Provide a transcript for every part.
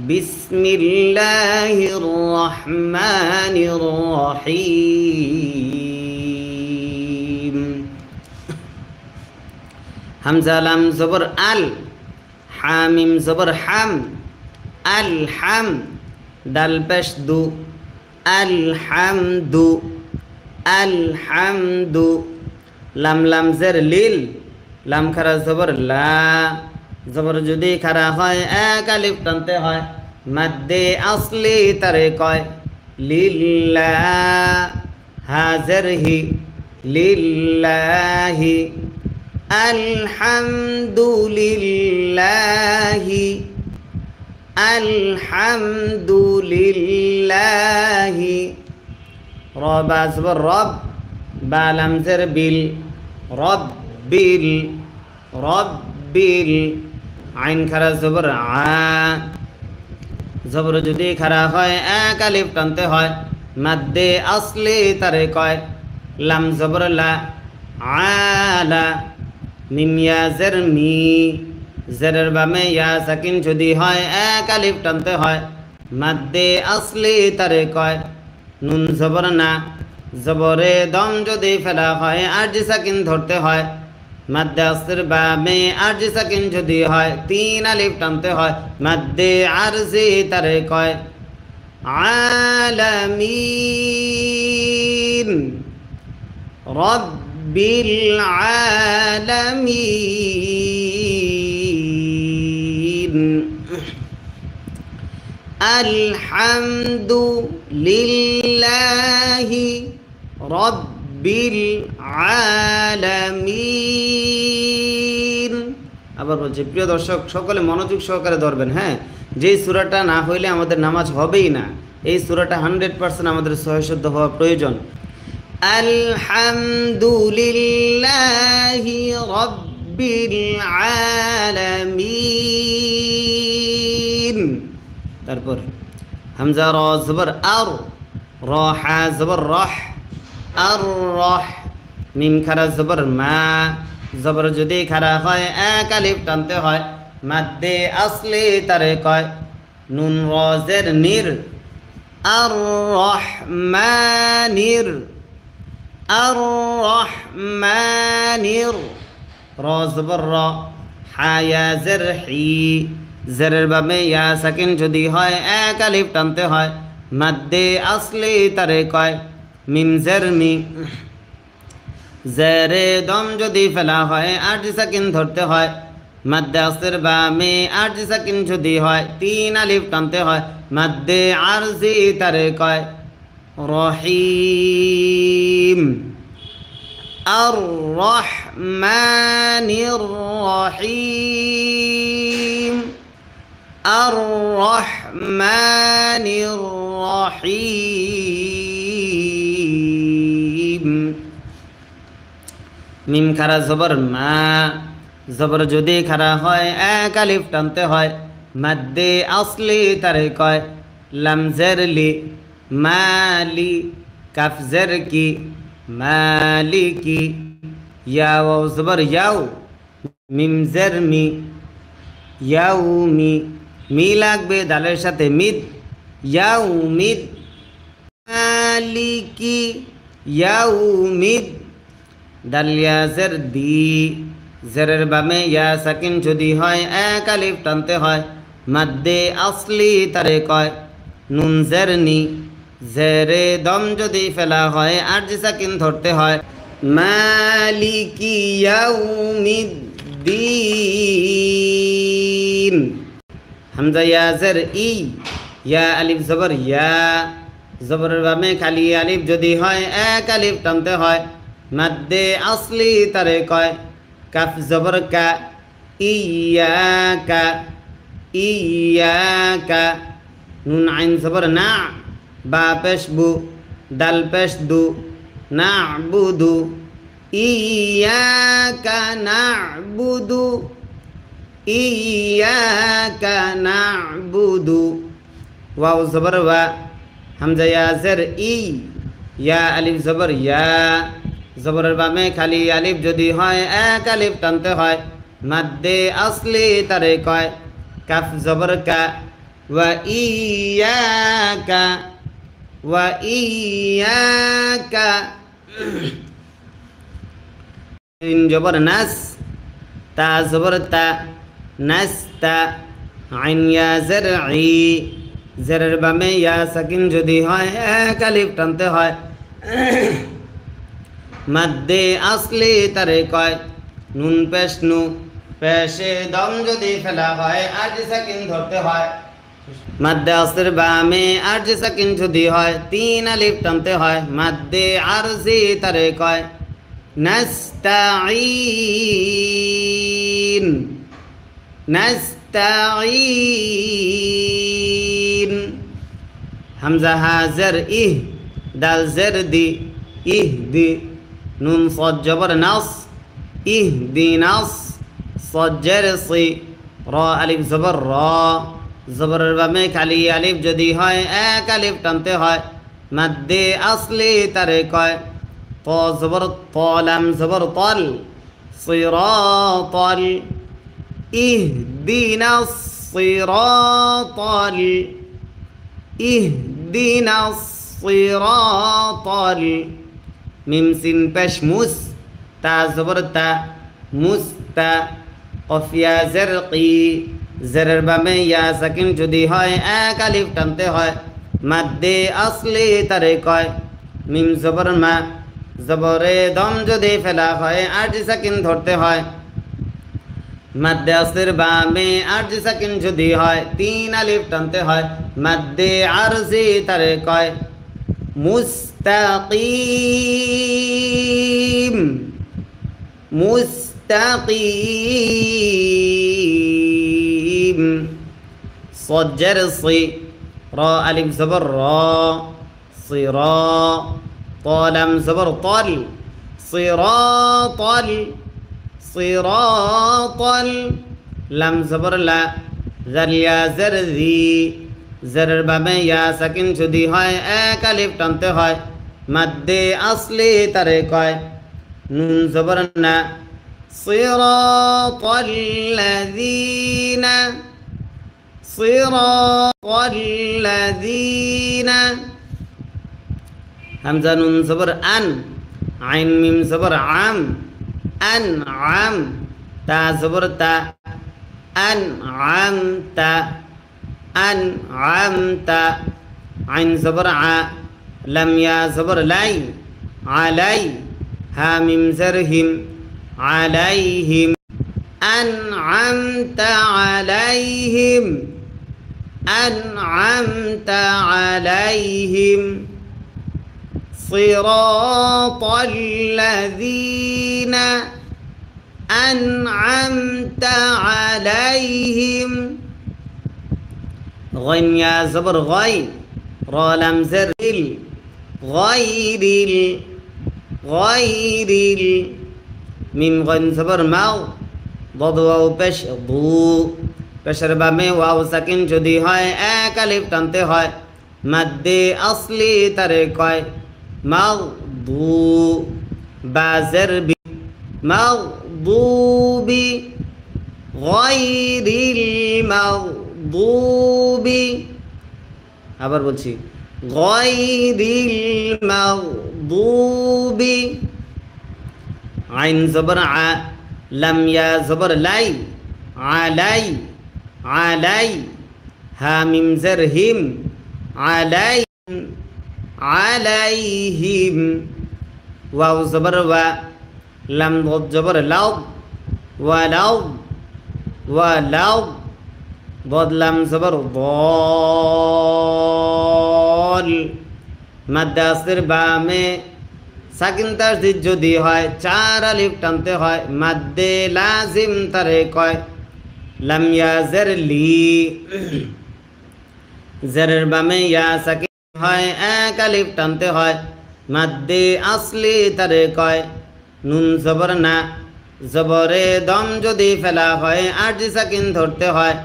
বিসমিল্লাহির রহমানির রহিম। হামজা লাম জবর আল, হামিম জবর হাম, আল হাম, দাল পেশ দু, আল হামদু, আল হামদু। লাম লাম জের লিল, লাম খারা জবর লা, জবর যদি খারা হয় এক আলিফ টানতে হয়, মাদ্দে আসলি তারে কয় লিল্লাহ। হাজের হি, লিল্লাহি, আলহামদুলিল্লাহি, আলহামদুলিল্লাহি। রব আসবর রব, বালাম জের বিল, রব্বিল, রব্বিল। আইন খারা জবর আ, জবর যদি খারা হয় এক আলিফ টানতে হয়, মাদ্দে আসলি তারে কয় লাম জবর লা, আলা। মিম ইয়া জের মি, জেরের বামে ইয়া সাকিন যদি হয় এক আলিফ টানতে হয়, মাদ্দে আসলি তারে কয় নুন জবর না, জবরে দম যদি ফেলা হয় আরজি সাকিন ধরতে হয়, মাদ্দে আসর বামে আরজি সাকিন যদি হয় তিন আলিফ টানতে হয়, মাদ্দে আরজি তারে কয় আলামিন, রব্বিল আলামিন। আলহামদুলিল্লাহি রব্বিল আলামিন। আবার বলছি, প্রিয় দর্শক সকলে মনোযোগ সহকারে ধরবেন। হ্যাঁ, যেই সূরাটা না হইলে আমাদের নামাজ হবেই না। এই সূরাটা 100% আমাদের সহিশুদ্ধ হওয়া প্রয়োজন। আলহামদুলিল্লাহি রব্বিল আলামিন। তারপর হামজা র জবর আর, র হা জবর রহ, আর রহ। মিম খারা জবর মা, জবর যদি খারা হয় এক আলিফ টানতে হয়, মাদ্দে আসলি তারে কয় নুন র জের নির, আর রহমানির, আর রহমানির। র জবর র, হা ইয়া জের হি, জেরের বামে ইয়া সাকিন যদি হয় এক আলিফ টানতে হয়, মাদ্দে আসলি তারে কয় মিম জের মি, জেরে দম যদি ফেলা হয় আরজি সাকিন ধরতে হয়, মাদ্দে আসর বামে আরজি সাকিন যদি হয় তিন আলিফ টানতে হয়, মাদ্দে আরজি তারে কয় রহিম। আর রহমানির রহিম, আর রহমানির রহিম। মিম খারা জবর মা, জবর যদি খারা হয় এক আলিফ টানতে হয়, মাদ্দে আসলি তারে কয় লাম জের লি, মালি, কাফ জের কি, মালিকি। ইয়া ওয়াও জবর ইয়াও, মিম জের মি, ইয়াউমি। মি লাগবে দালের সাথে মিদ, ইয়াউমিদ। মালিকি ইয়াউমিদ। দাল ইয়া জের দি, জেরের বামে ইয়া সাকিন যদি হয় এক আলিফ টানতে হয়, মাদ্দে আসলি তারে কয় নুন জের নি, জেরে দম যদি ফেলা হয় আরজি সাকিন ধরতে হয়, মালিকি ইয়াউমিদ্দিন। হামজা ইয়া জের ই, ইয়া আলিফ জবর ইয়া, জবরের বামে খালি আলিফ যদি হয় এক আলিফ টানতে হয়, মাদ্দে আসলি তারে কয় কাফ জবর কা, ইয়াকা, ইয়াকা। নুন আইন জবর না, বা পেশ বু, দাল পেশ দু, না'বুদু, ইয়াকা না'বুদু, ইয়াকা না'বুদু। ওয়াও জবর ওয়া, হামজা ইয়া জের ই, ইয়া আলিফ জবর ইয়া, জবরের বামে খালি আলিফ যদি হয় এক আলিফ টানতে হয়, মাদ্দে আসলি তারে কয় কাফ জবর কা, وإياك وإياك إن جبر ناس تا زبر تا نستا عين يا زرعي زرر বামে ইয়া সাকিন যদি হয় এক আলিফ টানতে হয় মাদ্দে আসলি তারে কয় নুন পেশ নু পেশে দম যদি ফেলা হয় আরজি সাকিন ধরতে হয় মাদ্দে আসর বামে আরজি সাকিন যদি হয় তিন আলিফ টানতে হয় মাদ্দে আরজি তারে কয় নাস্তাঈন নাস্তাঈন হামজা হাজার ইহ দাল জের দি ইহ দি নুন সদ জবর নাস ইহ দি নাস সদ জের সি র আলিফ জবর র জবরের বামে খালি আলিফ যদি হয় এক আলিফ টানতে হয় মাদ্দে আসলি তারে কয় ত জবর ত লাম জবর তল সিরাতাল ইহদিনা সিরাতাল ইহদিনা সিরাতাল মিম সিন পেশ মুস তা জবর তা মুস্তা কফিয়া জরকি জেরের বামে ইয়া সাকিন যদি হয় এক আলিফ টানতে হয় মাদ্দে আসলি তারে কয় মিম জবর মা জবরে দম যদি ফেলা হয় আরজি সাকিন ধরতে হয় মাদ্দে আসর বামে আরজি সাকিন যদি হয় তিন আলিফ টানতে হয় মাদ্দে আরজি তারে কয় মুস্তাকিম মুস্তাকিম সজ্জর সি র আলিফ জবর র সিরা طالم زبر طل صراطل صراطل لم زبر لا زر يا زر ذي زر বামে ইয়া সাকিন যদি হয় এক আলিফ টানতে হয় মাদ্দে আসলি তারে কয় নুন জবর না صراطل الذين صراطل الذين হামজা নুন জবর আন আইন মিম জবর আম আন আম তা জবর তা আন আম তা আন আম তা আইন জবর আ লাম ইয়া জবর লাই আলাই হা মিম জরহিম আলাইহিম أنعمت عليهم أنعمت عليهم صراط الذين أنعمت عليهم غين يا زبر غين را لم زر غير غير ميم غين زبر ماو ضد واو পেশ দু পেশের বামে ওয়াও সাকিন যদি হয় এক আলিফ টানতে হয় মাদ্দে আসলি তারে কয় মাগদু বাজের বি মাগদুবি গায়রিল মাগদুবি আবার বলছি গায়রিল মাগদুবি আইন জবর আ লাম ইয়া জবর লাই আলাই আলাই হা মিম জের হিম আলাই আলাইহিম ওয়াও জবর ওয়া লাম ضد জবর লাউ ওয়ালাউ ওয়ালাউ ضد লাম জবর ضال মাদ্দে আসর বামে সাকিন তাসদীদ যদি হয় চার আলিফ টানতে হয় মাদ্দে লাজিম তারে কয় লাম ইয়া জের লি জেরের বামে ইয়া সাকিন হয় এক আলিফ টানতে হয় মাদ্দে আসলি তারে কয় নুন জবর না জবরে দম যদি ফেলা হয় আরজি সাকিন ধরতে হয়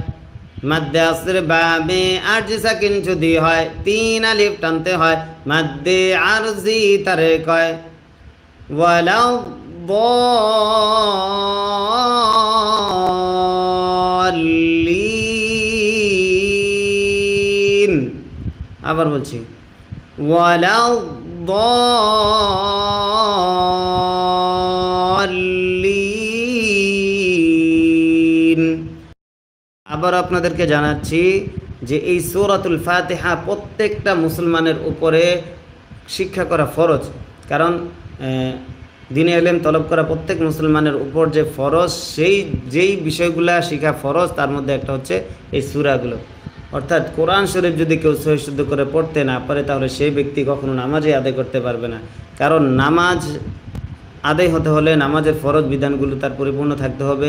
মাদ্দে আসর বামে আরজি সাকিন যদি হয় তিন আলিফ টানতে হয় মাদ্দে আরজি তারে কয় ওয়ালাউ ضالين আবার বলছি, ওয়ালাদ-দাল্লিন। আবার আপনাদেরকে জানাচ্ছি যে এই সূরাতুল ফাতিহা প্রত্যেকটা মুসলমানের উপরে শিক্ষা করা ফরজ। কারণ দ্বীনে ইলম তলব করা প্রত্যেক মুসলমানের উপর যে ফরজ, যেই বিষয়গুলো শেখা ফরজ তার মধ্যে একটা হচ্ছে এই সূরাগুলো। অর্থাৎ কোরআন শরীফ যদি কেউ সহিহ শুদ্ধ করে পড়তে না পারে তাহলে সেই ব্যক্তি কখনো নামাজই আদায় করতে পারবে না। কারণ নামাজ আদায় হতে হলে নামাজের ফরজ বিধানগুলো তার পরিপূর্ণ থাকতে হবে,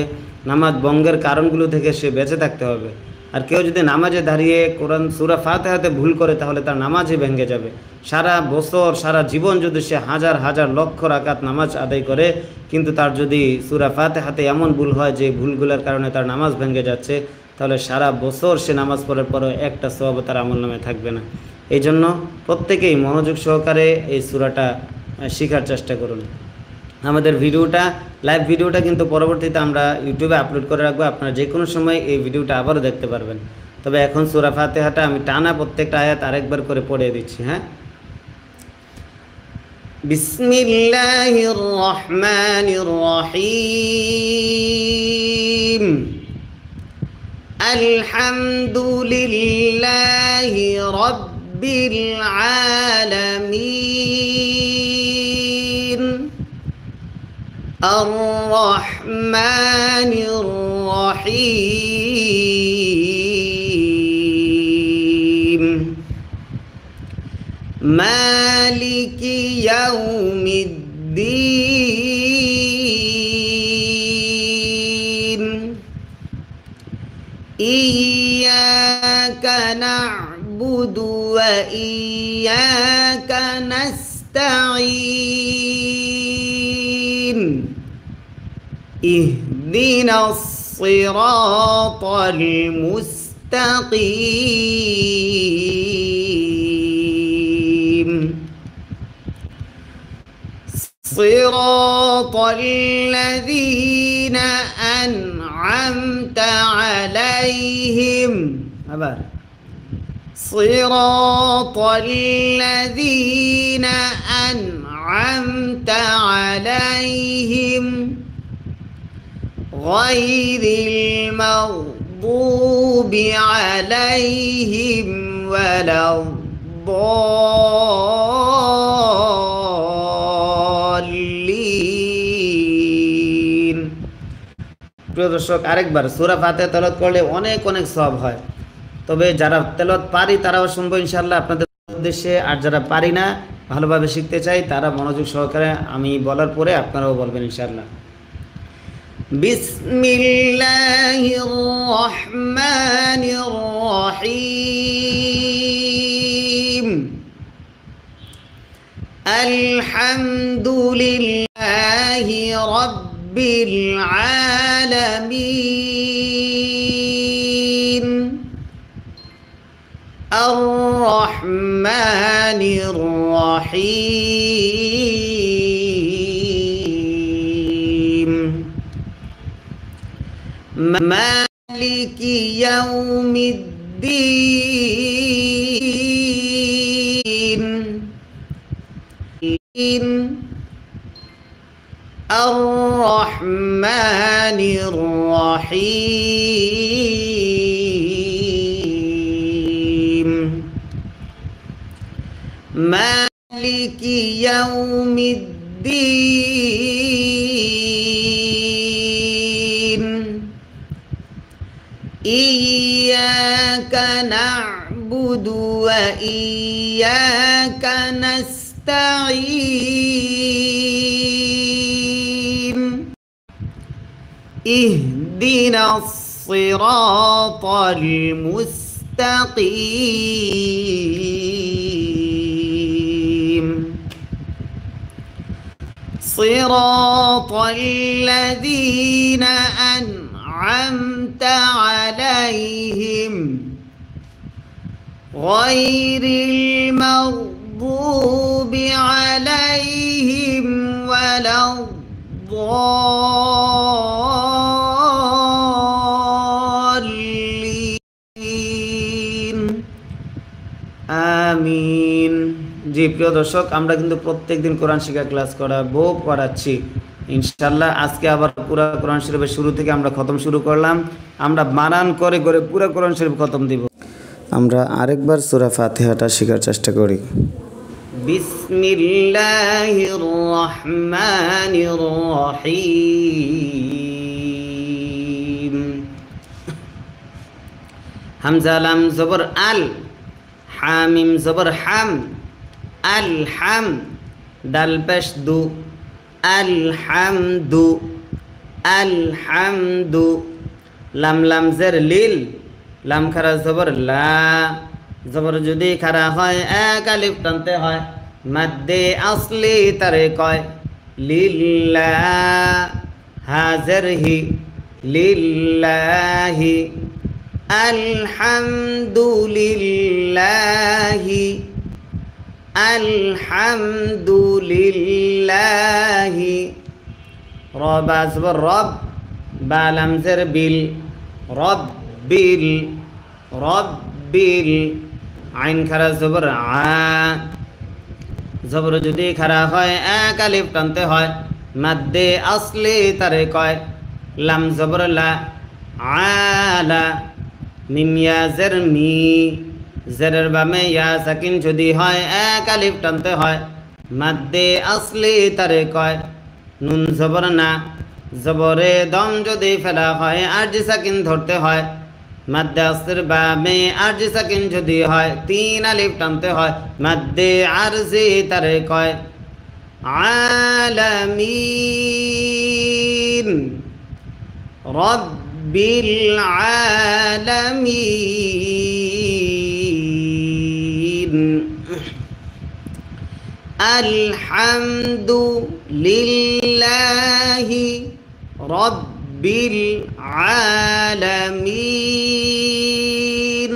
নামাজ ভঙ্গের কারণগুলো থেকে সে বেঁচে থাকতে হবে। আর কেউ যদি নামাজে দাঁড়িয়ে কোরআন সূরা ফাতিহাতে ভুল করে তাহলে তার নামাজই ভেঙে যাবে। সারা বছর সারা জীবন যদি সে হাজার হাজার লক্ষ রাকাত নামাজ আদায় করে, কিন্তু তার যদি সূরা ফাতিহাতে এমন ভুল হয় যে ভুলগুলোর কারণে তার নামাজ ভেঙে যাচ্ছে, তাহলে সারা বছর সে নামাজ পড়ার পরও একটা সওয়াব তার আমলনামায় থাকবে না। এই জন্য প্রত্যেকেই মনোযোগ সহকারে এই সূরাটা শেখার চেষ্টা করুন। আমাদের ভিডিওটা, লাইভ ভিডিওটা কিন্তু পরবর্তীতে আমরা ইউটিউবে আপলোড করে রাখবো, আপনারা যে কোনো সময় এই ভিডিওটা আবারও দেখতে পারবেন। তবে এখন সূরা ফাতিহাটা আমি টানা প্রত্যেকটা আয়াত আরেকবার করে পড়ে দিচ্ছি। হ্যাঁ, বিসমিল্লাহির রহমানির রহিম। আলহামদুলিল্লাহি রাব্বিল আলামিন আর-রহমানির রহিম মালিকি ইয়াউমিদ্দিন ইয়্যাকা না'বুদু ওয়া ইয়্যাকা নাস্তাঈন ইহদিনাস সিরাতাল মুস্তাকিম সিরাতাল্লাযীনা আন'আমতা আলাইহিম। আবার সিরাতাল্লাযীনা আন'আমতা আলাইহিম গায়রিল মাগদুবি আলাইহিম ওয়ালাদ-দাল্লিন। প্রিয় দর্শক, আরেকবার সূরা ফাতিহা তেলাওয়াত করলে অনেক অনেক সওয়াব হয়। তবে যারা তেলাওয়াত পারি তারাও শুনবো ইনশাআল্লাহ আপনাদের উদ্দেশ্যে, আর যারা পারি না, ভালোভাবে শিখতে চাই, তারা মনোযোগ সহকারে আমি বলার পরে আপনারাও বলবেন ইনশাআল্লাহ। বিসমিল্লাহির রহমানির রহিম আলহামদুলিল্লাহি রাব্বিল আলামিন আর-রহমানির রহিম মালিকি ইয়াউমিদ্দিন আর-রহমানির রহিম মালিকি ইয়াউমিদ্দিন ইয়্যাকা না'বুদু ওয়া ইয়্যাকা নাস্তাঈন ইহদিনাস সিরাতাল মুস্তাকিম সিরাতাল্লাযীনা আন'আমতা আলাইহিম গায়রিল মাগদুবি আলাইহিম ওয়ালাদ-দাল্লিন। আমিন। জি প্রিয় দর্শক, আমরা কিন্তু প্রত্যেকদিন কোরআন শিক্ষা ক্লাস করাচ্ছি ইনশাল্লাহ। আজকে আবার পুরা কোরআন শরীফের শুরু থেকে আমরা খতম শুরু করলাম। আমরা বানান করে করে পুরা কোরআন শরীফ খতম দিব। আমরা আরেকবার সূরা ফাতিহাটা শেখার চেষ্টা করি। বিসমিল্লাহির রহমানির রহিম। হামজা লাম জবর আল, হামিম জবর হাম, আল হাম, দাল পেশ দু, আল হামদু, আল হামদু, লাম লাম জের লিল, লাম খারা জবর লা, জবর যদি খারা হয় এক আলিফ টানতে হয়, মাদ্দে আসলি তারে কয় লিল্লাহ, হাজর হি লিল্লাহি, আলহামদুলিল্লাহি, আলহামদুলিল্লাহি, রব আসবর রব, বালাম জের বিল, রব্বিল, রব্বিল, আইন খারা জবর আ, জবর যদি খারা হয় এক আলিফ টানতে হয়, মাদ্দে আসলি তারে কয় লাম জবর লা, আলা, মিম ইয়া জের মি, জেরের বামে ইয়া সাকিন যদি হয় এক আলিফ টানতে হয়, মাদ্দে আসলি তারে কয় নুন জবর না, জবরে দম যদি ফেলা হয় আরজি সাকিন ধরতে হয়, মাদ্দে আসলির বামে আরজি সাকিন যদি হয় তিন আলিফ টানতে হয়, মাদ্দে আরজি তারে কয় আলামিন, রব্বিল আলামিন, আলহামদুলিল্লাহি রব্বিল আলামিন।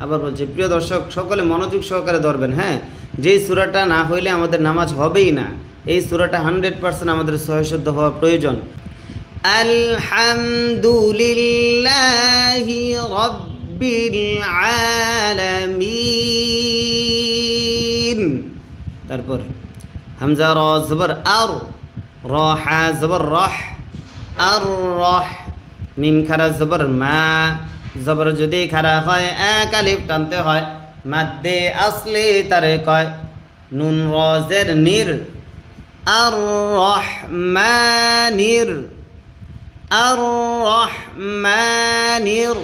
আবার বলছি প্রিয় দর্শক, সকলে মনোযোগ সহকারে ধরবেন। হ্যাঁ, যেই সূরাটা না হইলে আমাদের নামাজ হবেই না। এই সূরাটা 100% আমাদের সহিশুদ্ধ হওয়া প্রয়োজন। আলহামদুলিল্লাহি রব্বিল আলামিন। তারপর হামজা র জবর আর, র হা জবর রহ, আর রহ, মিম খারা জবর মা, জবর যদি খারা হয় এক আলিফ টানতে হয়, মাদ্দে আসলি তারে কয় নুন র জের নির, আর রহমানির, আর রহমানির,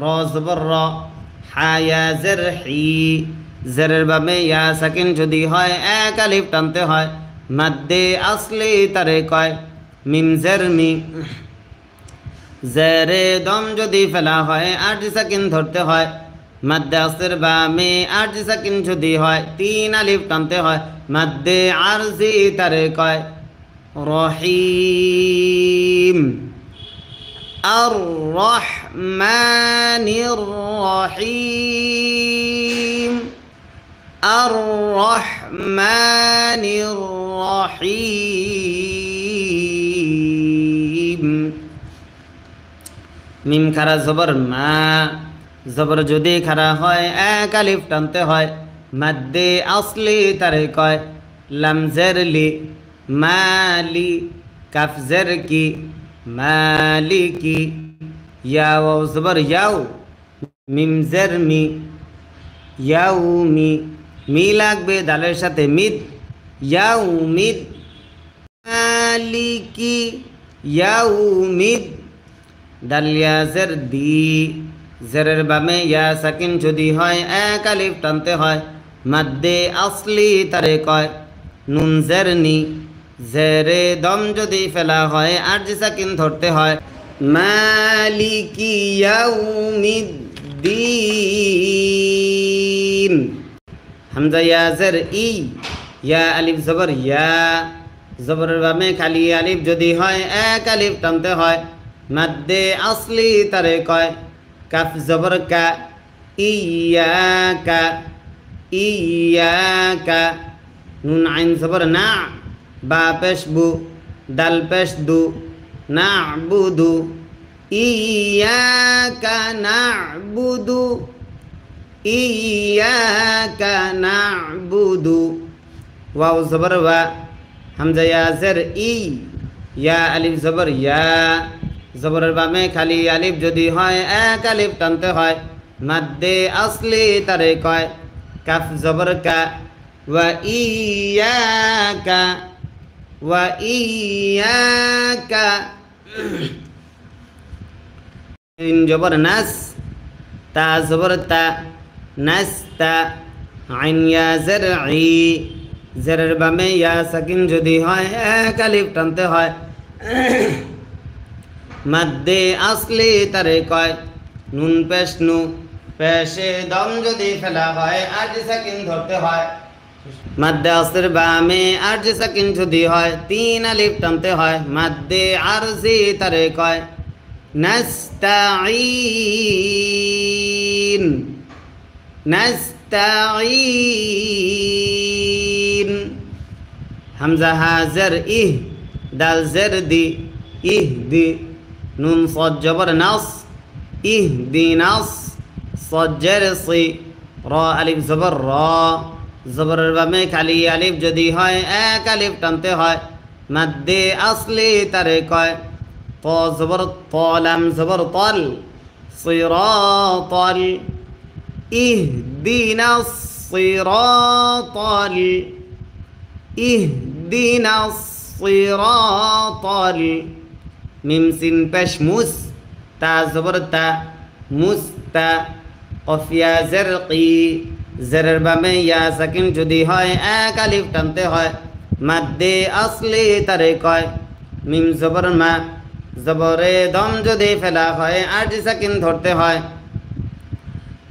র জবর র, হা ইয়া জের হি, জেরের বামে ইয়া সাকিন যদি হয় এক আলিফ টানতে হয়, মাদ্দে আসলি তারে কয় মিম জের মি, জেরে দম যদি ফেলা হয় আরজি সাকিন ধরতে হয়, মাদ্দে আসলির বামে আরজি সাকিন যদি হয় তিন আলিফ টানতে হয়, মাদ্দে আরজি তারে কয় রহিম, আর রহমানির রহিম, আর রহমানির রহিম। মিম খারা জবর মা, জবর যদি খারা হয় এক আলিফ টানতে হয়, মাদ্দে আসলি তারে কয় লাম জের লি, মালি, কাফ জের কি, মালিকি, ইয়া ওয়াও জবর ইয়াও, মিম জের মি, ইয়াউমি, মি লাগবে দালের সাথে মিদ, ইয়াউমিদ, মালিকি ইয়াউমিদ, দাল ইয়া জের দি, জেরের বামে ইয়া সাকিন যদি হয় এক আলিফ টানতে হয়, মাদ্দে আসলি তারে কয় নুন জের নি, জেরে দম যদি ফেলা হয় আরজি সাকিন ধরতে হয়, মালিকি ইয়াউমিদ্দিন। হামজা ইয়া জের ই, ইয়া আলিফ জবর ইয়া, জবরের বামে খালি আলিফ যদি হয় এক আলিফ টানতে হয়, মাদ্দে আসলি তারে কয় কাফ জবর কা, ইয়াকা, ইয়াকা, নুন আইন জবর না, বা পেশ বু, দাল পেশ দু, না'বুদু, ইয়াকা না'বুদু, ইয়াকা না'বুদু ওয়াও জবর ওয়া হামজা ইয়া জের ই ইয়া আলিফ জবর ইয়া জবরের বামে খালি আলিফ যদি হয় এক আলিফ টানতে হয় মাদ্দে আসলি তারে কয় কাফ জবর কা ওয়া ইয়াকা ইন জবর নাস তা জবর তা নাস্তা আইন ইয়া জের ই জেরের বামে ইয়া সাকিন যদি হয় এক আলিফ টানতে হয় মাদ্দে আসলি তারে কয় নুন পেশ নু পেশে দম যদি ফেলা হয় আরজি সাকিন ধরতে হয় মাদ্দে আসলির বামে আরজি সাকিন যদি হয় তিন আলিফ টানতে হয় মাদ্দে আরজি তারে কয় নাস্তাঈন নাস্তাঈন হামজা হাজর ইহ দাল জের দি ইহ দি নুন সদ জবর নাস ইহ দি নাস সদ জের সি র আলিফ জবর র জবরের বামে খালি আলিফ যদি হয় এক আলিফ টানতে হয় মাদ্দে আসলি তারে কয় ত জবর ত লাম জবর তল সিরাতাল ইহদিনা সিরাতাল ইহদিনা সিরাতাল মিম সিন পেশ মুস তা জবর তা মুস্তা কফ ইয়া জের কি জেরের বামে ইয়া সাকিন যদি হয় এক আলিফ টানতে হয় মাদ্দে আসলি তারে কয় মিম জবর মা জবরে দম যদি ফেলা হয় আরজি সাকিন ধরতে হয়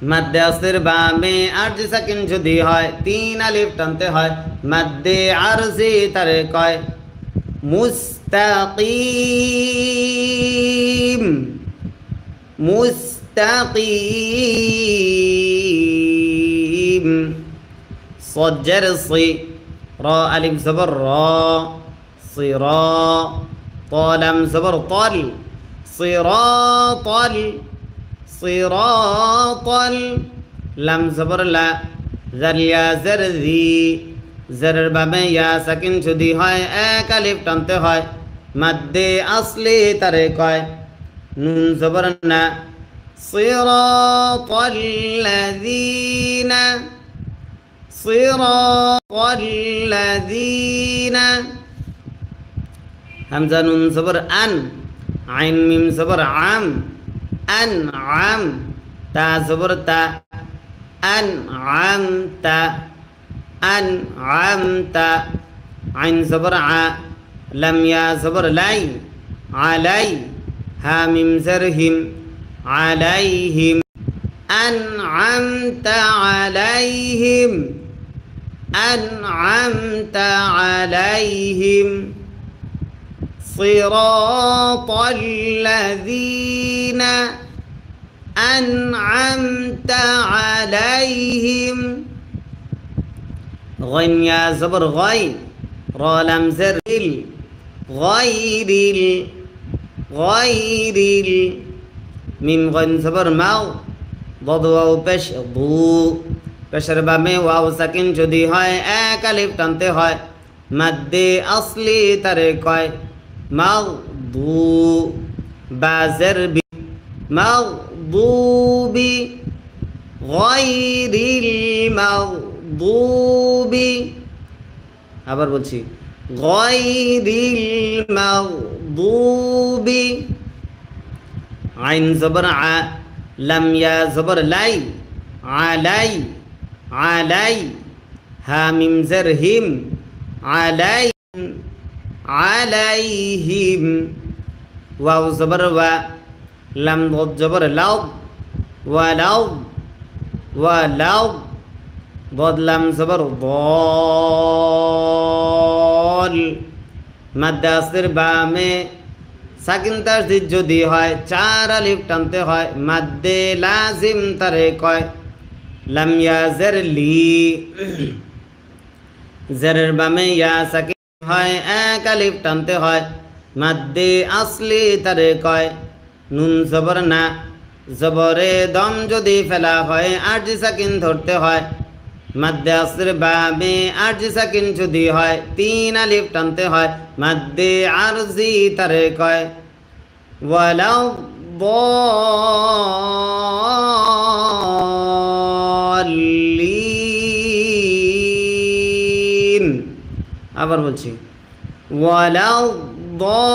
মাদ্দে আসলির বামে আরজি সাকিন যদি হয় তিন আলিফ টানতে হয় মাদ্দে আরজি তারে কয় মুস্তাকিম মুস্তাকিম সজ্জের সি র আলিফ জবর র সিরা طالم زبر طل صراطل صراطل لم زبر لا زر يا زر ذي زر বামে ইয়া সাকিন যদি হয় এক আলিফ টানতে হয় মাদ্দে আসলি তারে কয় নুন জবর না صراطل الذين صراطل الذين হামজা নুন জবর আন আইন মিম জবর আম আন আম তা জবর তা আন আম তা আন আম তা আইন জবর আ লাম ইয়া জবর লাই আলাই হা মিম জের হিম আলাইহিম أنعمت عليهم أنعمت عليهم صراط الذين أنعمت عليهم غين يا زبر غين را لم زر غير غير ميم غين زبر ماو ضد واو পেশ দু পেশের বামে ওয়াও সাকিন যদি হয় এক আলিফ টানতে হয় মাদ্দে আসলি তারে কয় মাগদু বাজের বি মাগদুবি গায়রিল মাগদুবি আবার বলছি গায়রিল মাগদুবি আইন জবর আ لم يا زبر لاي علي علي ها ميم زر هم علي عليهم واو زبر و لم ضد زبر لو ولو ولو ضد لم زبر ضال مد أصدر بامه সাকিন তাসদিদ যদি হয় চার আলিফ টানতে হয় মাদ্দে লাজিম তারে কয় লাম ইয়া জের লি জেরের বামে ইয়া সাকিন হয় এক আলিফ টানতে হয় মাদ্দে আসলি তারে কয় নুন জবর না জবরে দম যদি ফেলা হয় আরজি সাকিন ধরতে হয়। মাদ্দে আসর বাবে আরজি সাকিন যদি হয় 3 আলিফ টানতে হয়। মাদ্দে আরজি তারে কয় ওয়ালাউ ضالين। আবার বলছি ওয়ালাউ ضالين।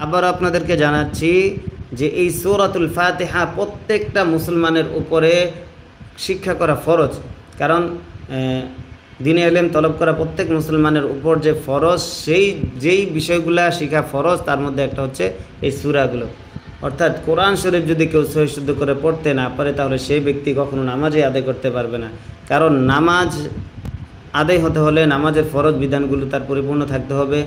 আবার আপনাদেরকে জানাচ্ছি যে এই সূরাতুল ফাতিহা প্রত্যেকটা মুসলমানের উপরে শিক্ষা করা ফরজ। কারণ দ্বীনে ইলম তলব করা প্রত্যেক মুসলমানের উপর যে ফরজ, যেই বিষয়গুলো শেখা ফরজ তার মধ্যে একটা হচ্ছে এই সূরাগুলো। অর্থাৎ কোরআন শরীফ যদি কেউ সহি শুদ্ধ করে পড়তে না পারে তাহলে সেই ব্যক্তি কখনো নামাজই আদায় করতে পারবে না। কারণ নামাজ আদায় হতে হলে নামাজের ফরজ বিধানগুলো তার পরিপূর্ণ থাকতে হবে,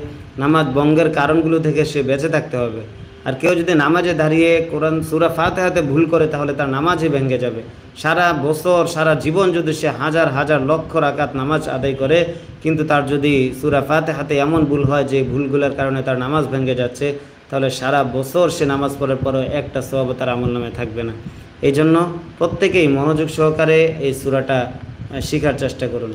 নামাজ ভঙ্গের কারণগুলো থেকে সে বেঁচে থাকতে হবে। আর কেউ যদি নামাজে দাঁড়িয়ে কোরআন সূরা ফাতিহাতে ভুল করে তাহলে তার নামাজই ভেঙে যাবে। সারা বছর সারা জীবন যদি সে হাজার হাজার লক্ষ রাকাত নামাজ আদায় করে, কিন্তু তার যদি সূরা ফাতিহাতে এমন ভুল হয় যে ভুলগুলোর কারণে তার নামাজ ভেঙে যাচ্ছে, তাহলে সারা বছর সে নামাজ পড়ার পরও একটা সওয়াব তার আমলনামে থাকবে না। এই জন্য প্রত্যেকেই মনোযোগ সহকারে এই সূরাটা শেখার চেষ্টা করুন।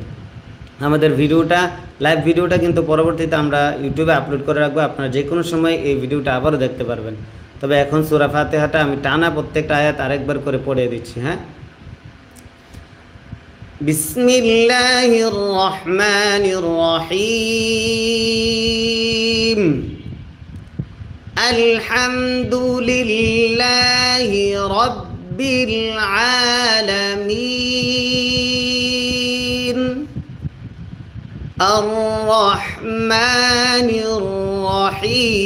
আমাদের ভিডিওটা লাইভ ভিডিওটা কিন্তু পরবর্তীতে আমরা ইউটিউবে আপলোড করে রাখবো, আপনারা যে কোনো সময় এই ভিডিওটা আবারও দেখতে পারবেন। তবে এখন সূরা ফাতিহাটা আমি টানা প্রত্যেকটা আয়াত আরেকবার করে পড়ে দিচ্ছি। হ্যাঁ, বিসমিল্লাহির রহমানির রহিম। আলহামদুলিল্লাহি রাব্বিল আলামিন আর-রহমানির রহিম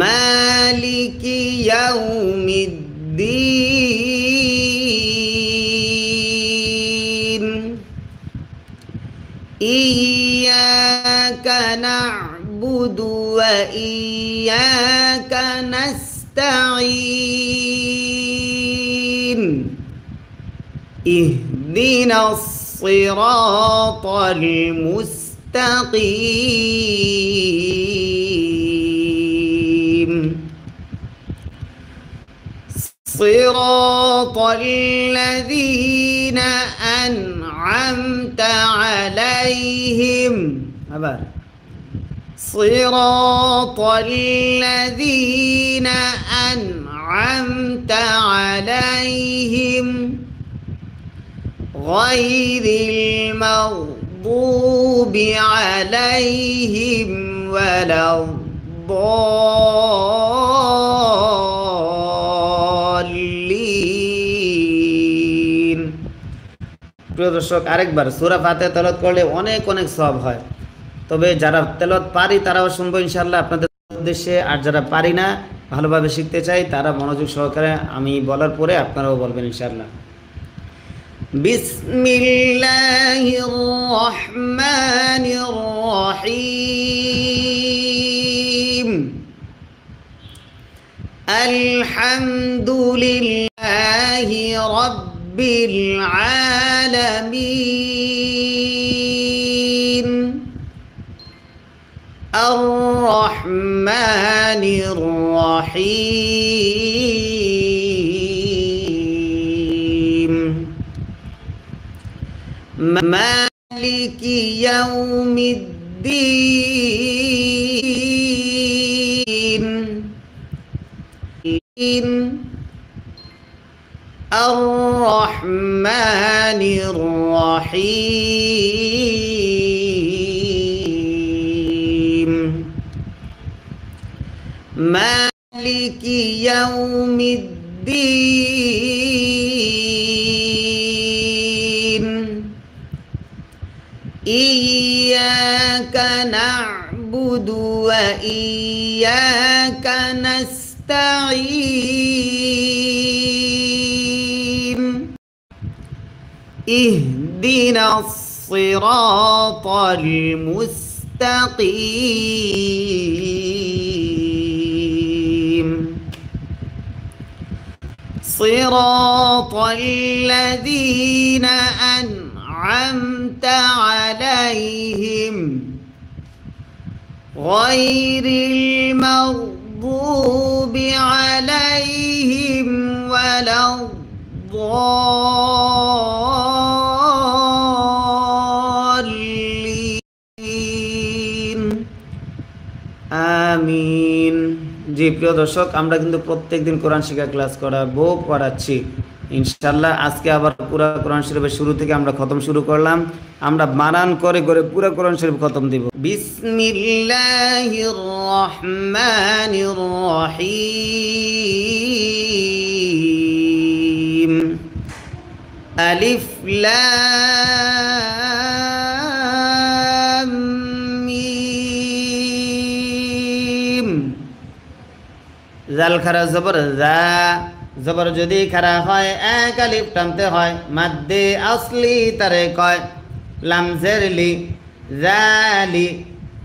মালিকি ইয়াউমিদ্দিন ইয়্যাকা না'বুদু ওয়া ইয়্যাকা নাস্তাঈন ইহদিনাস সিরাতাল মুস্তাকিম সিরাতাল্লাযীনা আন'আমতা আলাইহিম। আবার সিরাতাল্লাযীনা আন'আমতা আলাইহিম গায়রিল মাগদুবি আলাইহিম ওয়ালাদ-দাল্লিন। প্রিয় দর্শক, আরেকবার সূরা ফাতিহা তেলাওয়াত করলে অনেক অনেক সওয়াব হয়। তবে যারা তেলাওয়াত পারি তারাও শুনবো ইনশাআল্লাহ আপনাদের উদ্দেশ্যে, আর যারা পারি না ভালোভাবে শিখতে চাই তারা মনোযোগ সহকারে আমি বলার পরে আপনারাও বলবেন ইনশাআল্লাহ। বিসমিল্লাহির রহমানির রহিম আলহামদুলিল্লাহি রাব্বিল আলামিন আর-রহমানির রহিম মালিকি ইয়াউমিদ্দিন আর-রহমানির রহিম মালিকি ইয়াউমিদ্দিন ইয়্যাকা না'বুদু ওয়া ইয়্যাকা নাস্তাঈন ইহদিনাস সিরাতাল মুস্তাকিম صراط الذين أنعمت عليهم غير المغضوب عليهم ولا الضالين آمين জি প্রিয় দর্শক আমরা কিন্তু প্রত্যেকদিন কোরআন শিক্ষা ক্লাস করাচ্ছি ইনশাআল্লাহ আজকে আবার পুরো কোরআন শরীফের শুরু থেকে আমরা খতম শুরু করলাম আমরা বানান করে করে পুরো কোরআন শরীফ খতম দিব বিসমিল্লাহির রহমানির রহিম আলিফ লাম মিম জাল খারা জবর জা জবর যদি খারা হয় এক আলিফ টানতে হয় মাদ্দে আসলি তারে কয় লাম জের লি জালি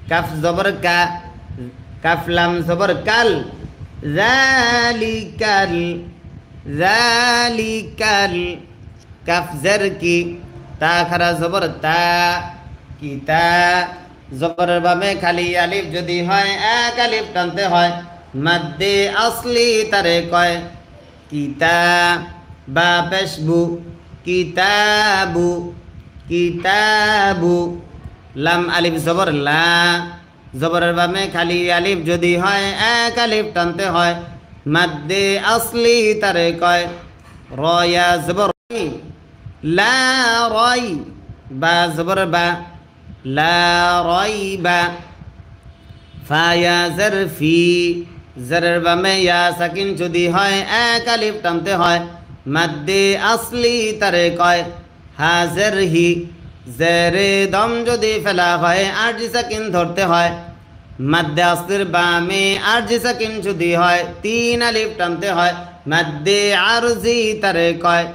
কাফ জবর কা কাফ লাম জবর কাল জালিকাল জালিকাল কাফ জের কি তা খারা জবর তা কি তা জবরের বামে খালি আলিফ যদি হয় এক আলিফ টানতে হয় মাদ্দে আসলি তারে কয় কিতাবা পেশবু কিতাবু কিতাবু লাম আলিফ জবর লা জবরের বামে খালি আলিফ যদি হয় এক আলিফ টানতে হয় মাদ্দে আসলি তারে কয় রয়া জবর লা রই বা জবর বা লা রইবা ফায়া জরফি জরের বামে ইয়া সাকিন যদি হয় এক আলিফ টানতে হয় মাদ্দে আসলি তারে কয় হাজের হি জেরে দম যদি ফেলা হয় আরজি সাকিন ধরতে হয় মাদ্দে আসলির বামে আরজি সাকিন যদি হয় তিন আলিফ টানতে হয় মাদ্দে আরজি তারে কয়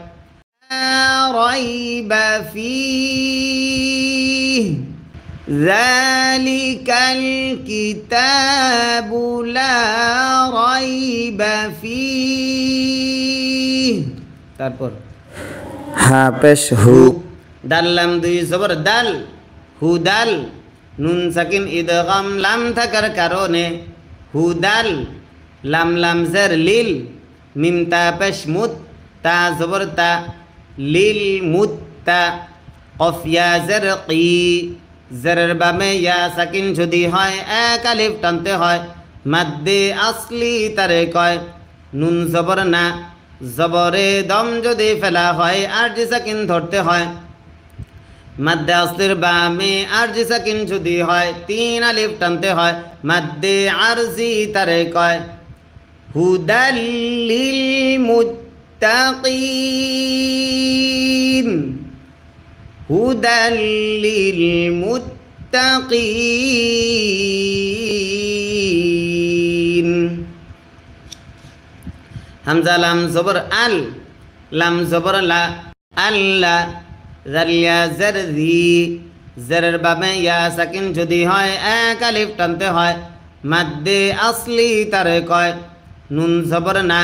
রাইবা ফীহ ذلك الكتاب لا ريب فيه তারপর হা পেশ হু দাল লাম দুই জবর দাল হু দাল নুন সাকিন ইদগাম লাম থাকার কারণে হু দাল লাম লাম জের লিল মিম তা পেশ মুত তা জবর তা লিল মুত্তা কফ ইয়া জের কি জেরের বামে ইয়া সাকিন যদি হয় এক আলিফ টানতে হয় মাদ্দে আসলি তারে কয় নুন জবর না জবরে দম যদি ফেলা হয় আরজি সাকিন ধরতে হয় মাদ্দে আসলির বামে আরজি সাকিন যদি হয় তিন আলিফ টানতে হয় মাদ্দে আরজি তারে কয় হুদাল লিল মুত্তাকিন হুদাল লিল মুত্তাকিন হামজা লাম জবর আল লাম জবর লা আল্লাহ জারিয়া জারজি জেরের বামে ইয়া সাকিন যদি হয় এক আলিফ টানতে হয় মাদ্দে আসলি তারে কয় নুন জবর না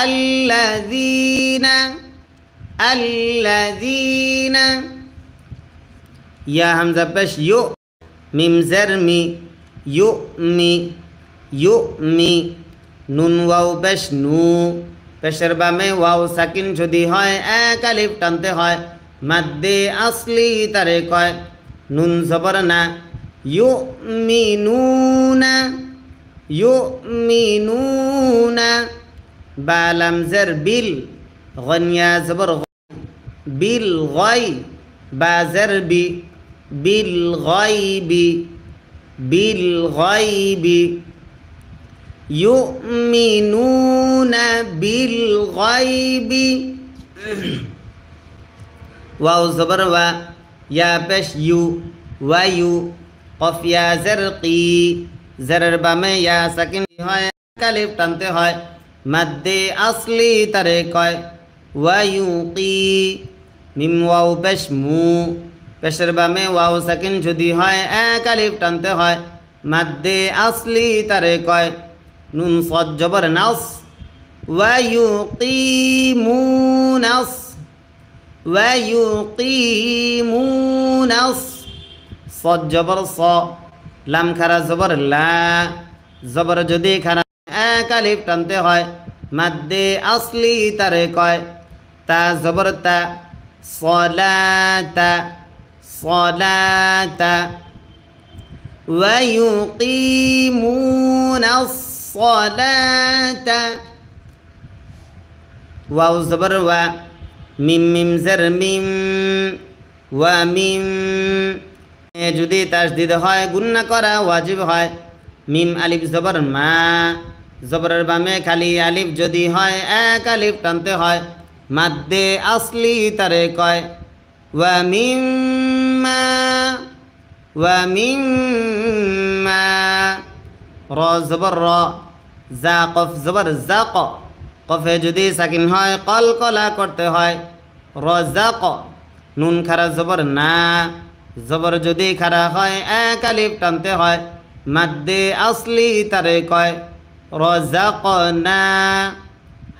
আল্লাযীনা আল্লাযীনা ইয়া হামজা পেশ ইউ মিম জের মি ইউ মি ইউ মি নুন ওয়াও পেশ নু পেশের বামে ওয়াও সাকিন যদি হয় এক আলিফ টানতে হয় মাদ্দে আসলি তারে কয় নুন জবর না ইউ মিনুনা ইউ মিনুনা বা লাম জের বিল গনিয়া জবর বিল গয় বা জের বি বিল গয়বি বিল গয়বি ইউমিনুনা বিল গয়বি ওয়াও জবর ওয়া ইয়া পেশ ইউ ওয়ায়ু কফ ইয়া জরকি জেরের বামে ইয়া সাকিন হয় কালিফ টানতে হয় মাদ্দে আসলি তারে কয় ওয়ায়ুকি মিম ওয়াও পেশ মু পেশের বামে ওয়াও সাকিন যদি হয় এক আলিফ টানতে হয় মাদ্দে আসলি তারে কয় নুন সদ জবর নাস ويقيمون ويقيمون صاد جبر صا লাম খারা জবর লা জবর যদি খারা এক আলিফ টানতে হয় মাদ্দে আসলি তারে কয় তা জবর তা সলাতা সলাতা ওয়া ইউকিমুনাস সলাতা ওয়াও জবর ওয়া মিম মিম জের মিম ওয়া মিম যদি তাসদিদ হয় গুন্না করা ওয়াজিব হয় মিম আলিফ জবর মা জবরের বামে খালি আলিফ যদি হয় এক আলিফ টানতে হয় মাদ্দে আসলি তারে কয় ওয়া মিম্মা র জবর র জা কফ জবর জাক কফে যদি সাকিন হয় কলকলা করতে হয় রজাক নুন খারা জবর না জবর যদি খারা হয় এক আলিফ টানতে হয় মাদ্দে আসলি তারে কয় রজাকনা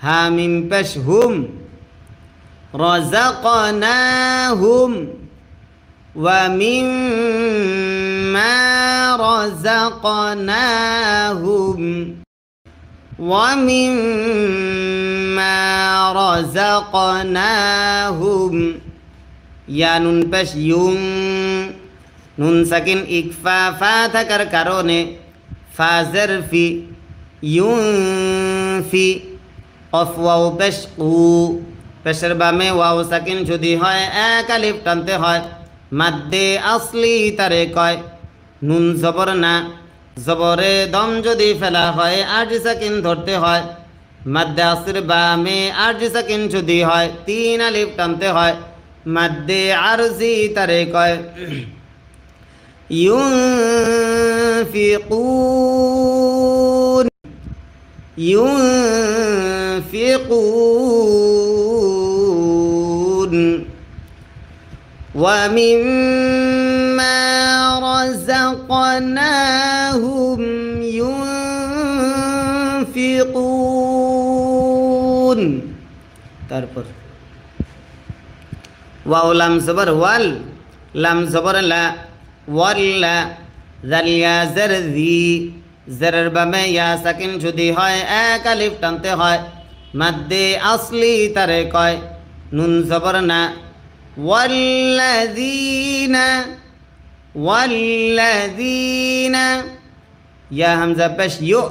হা মিম পেশ হুম রজাকনাহুম ওয়া মিম্মা রজাকনাহুম ওয়া মিম্মা রজাকনাহুম ইয়া নুন পেশ ইউম নুন সাকিন ইকফা ফা থাকার কারণে ফা জারফি ইউনফি কফ ওয়াও পেশ কু পেশের বামে ওয়াও সাকিন যদি হয় এক আলিফ টানতে হয় মাদ্দে আসলি তারে কয় নুন জবর না জবরে দম যদি ফেলা হয় আরজি সাকিন ধরতে হয় মাদ্দে আসির বামে আরজি সাকিন যদি হয় তিন আলিফ টানতে হয় মাদ্দে আরজি তারে কয় ينفقون ومما رزقناهم ينفقون তারপর ওয়াও লাম জবর ওয়াল লাম জবর লা ওয়াল্লা জালিয়া জারজি জারের বামে ইয়া সাকিন যদি হয় এক আলিফ টানতে হয় মাদ্দে আসলি তারে কয় নুন জবর না ওয়াল্লাযীনা ইয়া হামজা পেশ ইউ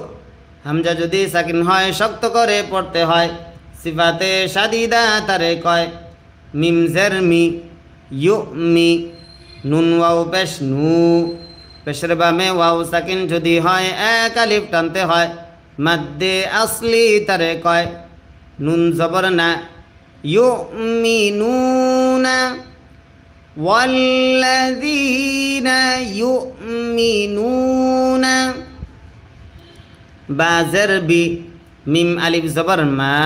হামজা যদি সাকিন হয় শক্ত করে পড়তে হয় সিফাতে শাদিদা তারে কয় মিম জের মি ইউমি নুন ওয়াও পেশ নু পেশের বামে ওয়াও সাকিন যদি হয় এক আলিফ টানতে হয় মাদ্দে আসলি তারে কয় নুন জবর না ইউমিনুনা ওয়াল্লাযীনা ইউমিনুনা বা জের বি মিম আলিফ জবর মা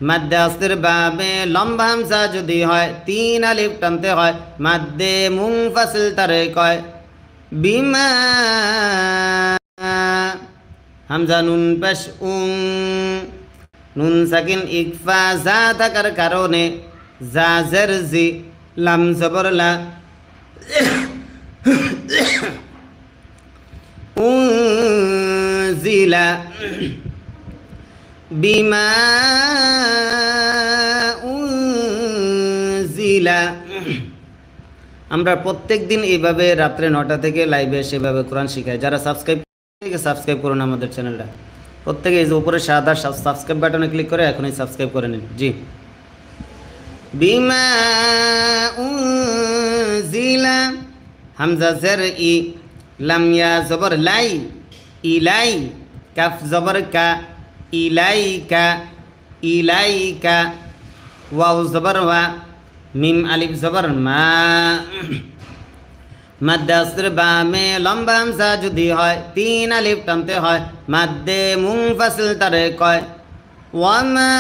মাদ্দে আসির বাবে লম্বা হামজা যদি হয় তিন আলিফ টানতে হয় মাদ্দে মুনফাসিল তারে কয় বিমা হামজা নুন পেশ নুন সাকিন ইকফা জা থাকার কারণে জা জের জি লাম জবর লা উনজিলা বিমা উনজিলা আমরা প্রত্যেক দিন এইভাবে রাত্রে 9টা থেকে লাইভে সেভাবে কোরআন শিখাই যারা সাবস্ক্রাইব করুন আমাদের চ্যানেলটা প্রত্যেকে এই যে উপরে সাদা সাবস্ক্রাইব বাটনে ক্লিক করে এখনই সাবস্ক্রাইব করে নিন জি বিমা উনজিলা হামজা জের ই লাম ইয়া জবর লাই ইলাই কাফ জবর কা ইলাইকা ইলাইকা ওয়াও জবর ওয়া মিম আলিফ জবর মা মাদ্দে আসির বামে লম্বা হামজা যদি হয় তিন আলিফ টানতে হয় মাদ্দে মুনফাসিল তারে কয় ওয়ামা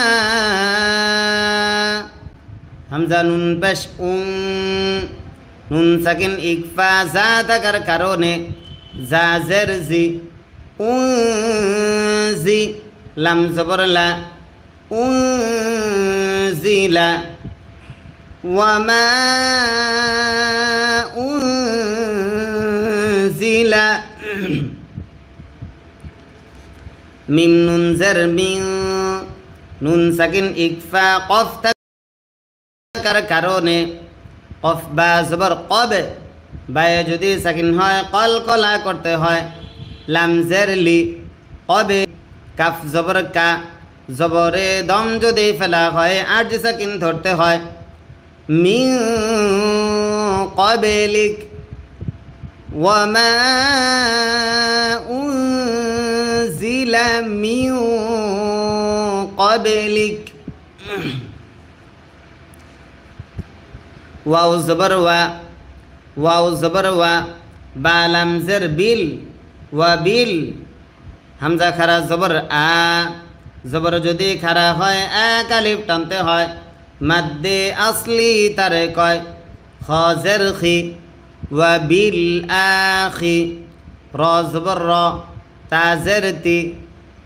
হামজা নুন পেশ নুন সাকিন ইকফা জা থাকার কারণে জা জের জি উনজি লাম জবর লা উনজিলা ওয়ামা উনজিলা মিম নুন জার মিন নুন সাকিন ইকফা কফ থাকার কারণে কফ বা জবর কব বায়ে যদি সাকিন হয় কলকলা করতে হয় লাম জার লি কবে কাফ জবর কা জবরে দম যদি ফেলা হয় আরজি সাকিন ধরতে হয় মিন ক্বাবলিক ওয়ামা উনজিলা মিন ক্বাবলিক ওয়াও জবর ওয়া ওয়াও জবর ওয়া বা লাম জার বিল ওয়া বিল হামজা খারা জবর আ জবর যদি খারা হয় এক আলিফ টানতে হয় মাদ্দে আসলি তারে কয় খ জের খি ওয়া বিল আখি র জবর র তা জের তি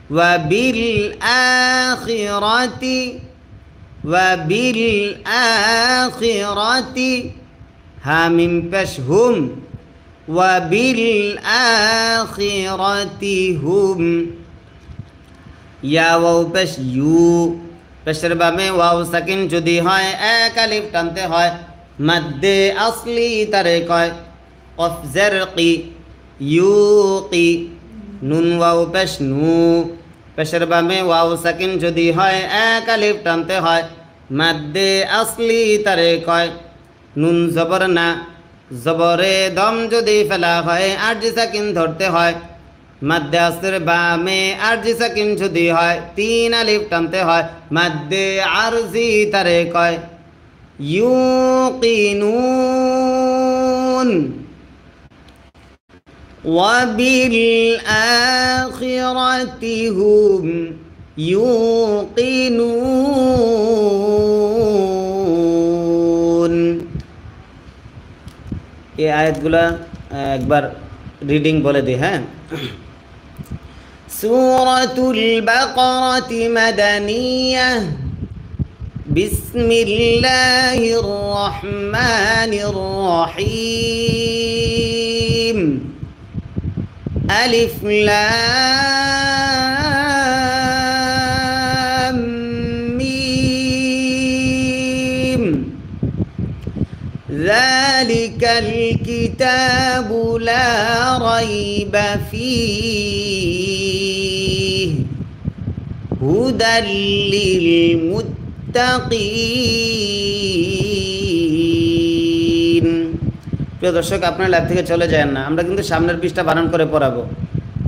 ওয়া বিল আখিরাতি ওয়া বিল আখিরাতি হা মিম পেশ হুম ওয়া বিল আখিরাতি হুম ইয়া ওয়াও পেশ ইউ পেশের বামে ওয়াও সাকিন যদি হয় এক আলিফ টানতে হয় মাদ্দে আসলি তারে কয় কফ জের কি ইউকি নুন ওয়াও পেশ নু পেশের বামে ওয়াও সাকিন যদি হয় এক আলিফ টানতে হয় মাদ্দে আসলি তারে কয় নুন জবর না জবরে দম যদি ফেলা হয় আরজি সাকিন ধরতে হয় মাদ্দে আসর বামে আরজি সাকিন যদি হয় তিন আলিফ টানতে হয় মাদ্দে আরজি তারে কয় ইউকিনুন ওয়া বিল আখিরাতি হুম ইউকিনুন এই আয়াতগুলা একবার রিডিং বলে দিই হ্যাঁ সূরাতুল বাকারাতি মাদানিয়াহ বিসমিল্লাহির রহমানির রহিম আলিফ লাম মিম ذلك الكتاب لا ريب فيه هدى للمتقين প্রিয় দর্শক আপনারা ল্যাব থেকে চলে যান না আমরা কিন্তু সামনের পৃষ্ঠা বানান করে পড়াবো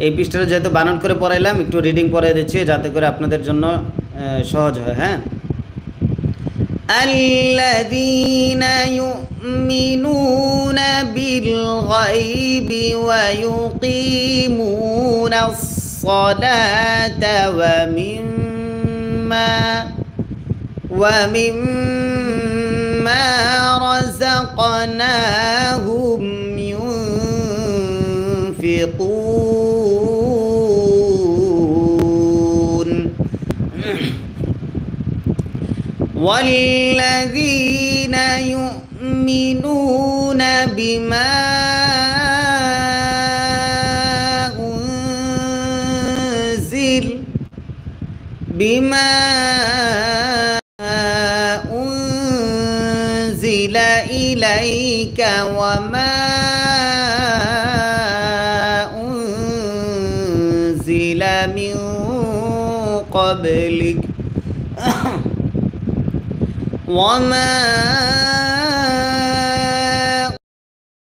এই পৃষ্ঠাটা যেহেতু বানান করে পড়াইলাম একটু রিডিং পড়াই দিচ্ছি যাতে করে আপনাদের জন্য সহজ হয় হ্যাঁ الذين يؤمنون بالغيب ويقيمون الصلاة ومما رزقناهم ينفقون والذين يؤمنون بما أنزل إليك وما أنزل من قبلك وما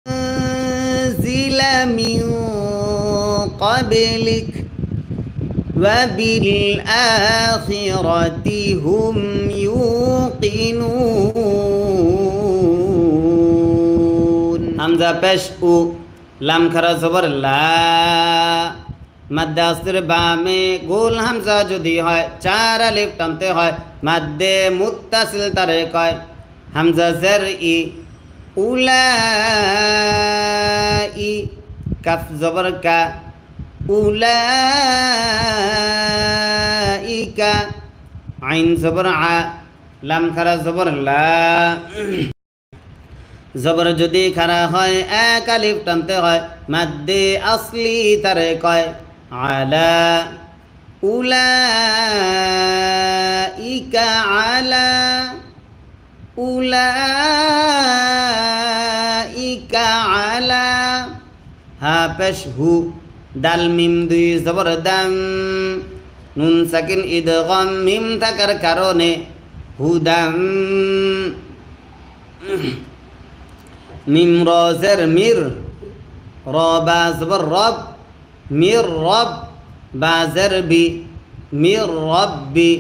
أنزل من قبلك وبالآخرة هم يوقنون همزة পেশ উ লাম খারা জবর লা মাদ্দে আসর বামে গোল হামজা যদি হয় চার আলিফ টানতে হয় মাদ্দে মুত্তাসিল তারে কয় হামজা জের ই উলাই কাফ জবর কা উলাই উলাইকা আইন জবর আ লাম খারা জবর লা জবর যদি খারা হয় এক আলিফ টানতে হয় মাদ্দে আসলি তারে কয় আলা উলাইকা আলা উলাইকা আলা হা পেশ হু দাল মিম দুই জবর দাম নুন সাকিন ইদগাম মিম থাকার কারণে হুদাম মিম রজের মির র বা জবর রব মির রব বাজের বি মির রব্বি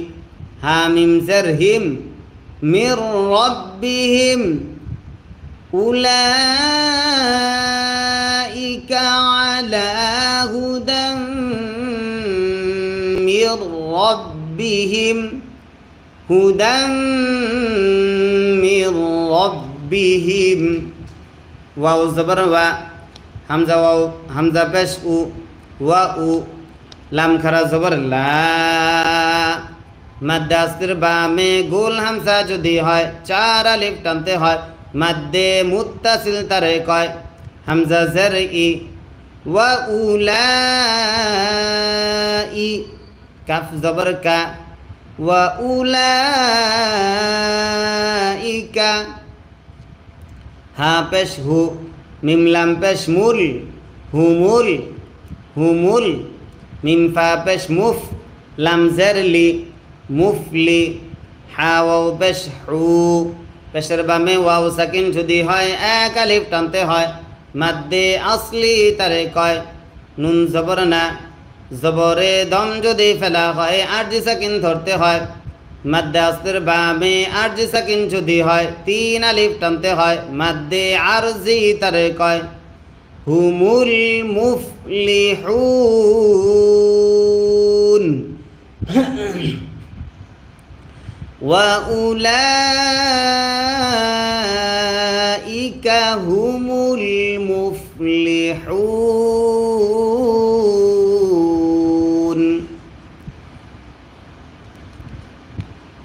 হা মিম জের হিম মির রব্বিহিম উলাইকা আলা হুদাম মির রব্বিহিম হুদাম মির রব্বিহিম ওয়াও জবর ওয়া হামজা ওয়াও হামজা পেশ উ ওয়া উ লাম খারা জবর লা মাদ্দে আসলির বামে গোল হামজা যদি হয় চার আলিফ টানতে হয় মাদ্দে মুত্তাসিল তারে কয় হামজা জের ই ওয়া উলাই কাফ জবর কা ওয়া উলাইকা হা পেশ হু মিম লাম পেশ মুল হুমুল হুমুল মিম ফা পেশ মুফ লাম জের লি মুফলি হা ওয়াও পেশ হু পেশের বামে ওয়াও সাকিন যদি হয় এক আলিফ টানতে হয় মাদ্দে আসলি তারে কয় নুন জবর না জবরে দম যদি ফেলা হয় আরজি সাকিন ধরতে হয় মাদ্দে আসলির বামে আরজি সাকিন যদি হয় তিন আলিফ টানতে হয় মাদ্দে আরজি তারে কয় হুমুল মুফলিহুন ওয়া উলাইকা হুমুল মুফলিহুন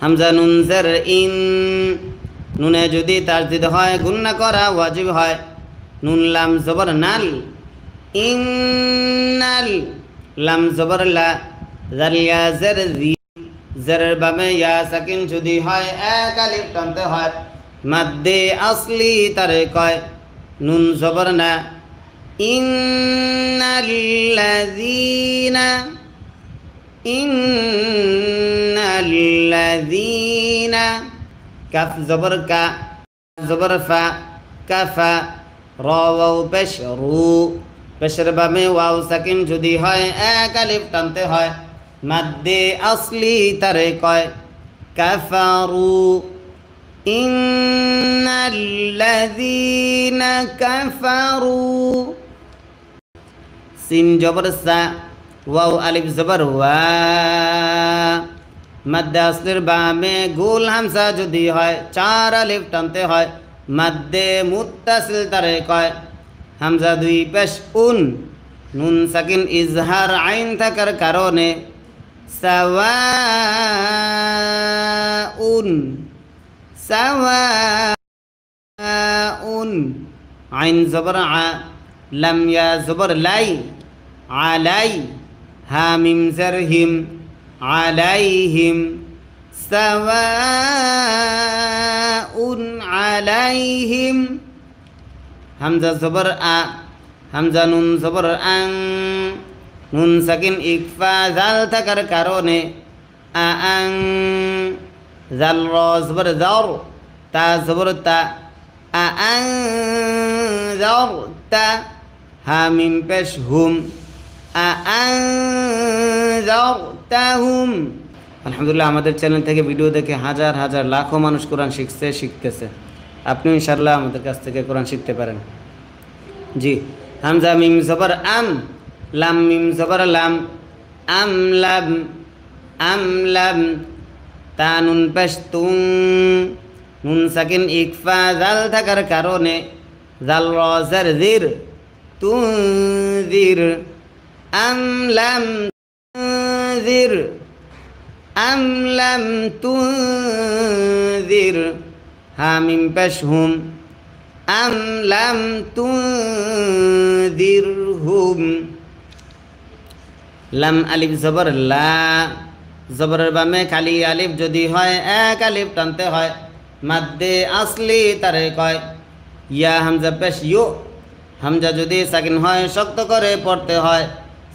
হামজা নুন জের ইন নুনে যদি তাসদিদ হয় গুন্না করা ওয়াজিব হয় নুন লাম জবর নাল ইন্নাল লাম জবর লা জাল ইয়া জের জি জেরের বামে ইয়া সাকিন যদি হয় এক আলিফ টানতে হয় মাদ্দে আসলি তারে কয় নুন জবর না ইন্নাল্লাযীনা কাফ জবর কা জবর ফা কাফা র ওয়াও পেশ রু পেশের বামে ওয়াও সাকিন যদি হয় এক আলিফ টানতে হয় মাদ্দে আসলি তারে কয় কাফারু ইন্নাল্লাযীনা কাফারু সিন জবর সা ওয়াও আলিফ জবর ওয়া মাদ্দে আসলির বামে গোল হামজা যদি হয় চার আলিফ টানতে হয় মাদ্দে মুত্তাসিল তারে কয় হামজা দুই পেশ উন নুন সাকিন ইজহার আইন থাকার কারণে সাওয়াউন সাওয়াউন আইন জবর আ লাম ইয়া জবর লাই আলাই হা মিম জের হিম আলাইহিম সাওয়াউন আলাইহিম হামজা জবর আ হামজা নুন জবর আং নুন সাকিন ইকফা জাল থাকার কারণে আং জাল র জবর জর তা জবর তা আং জর তা হা মিম পেশ হুম আং জর তা হুম। আলহামদুলিল্লাহ আমাদের চ্যানেল থেকে ভিডিও দেখে হাজার হাজার লাখো মানুষ কোরআন শিখতেছে। আপনিও ইনশাআল্লাহ আমাদের কাছ থেকে কোরআন শিখতে পারেন। জি হামজা মিম জবর আম লাম মিম জবর লাম আম লাম তা নুন পেশ তুং নুন সাকিন ইকফা জাল থাকার কারণে জাল র জের জির তুনজির আম লাম তুনজির আম লাম তুনযির হা মিম পেশ হুম আম লাম তুনযিরহুম লাম আলিফ জবর লা জবরের বামে খালি আলিফ যদি হয় এক আলিফ টানতে হয় মাদ্দে আসলি তারে কয় ইয়া হামজা পেশ ইউ হামজা যদি সাকিন হয় শক্ত করে পড়তে হয়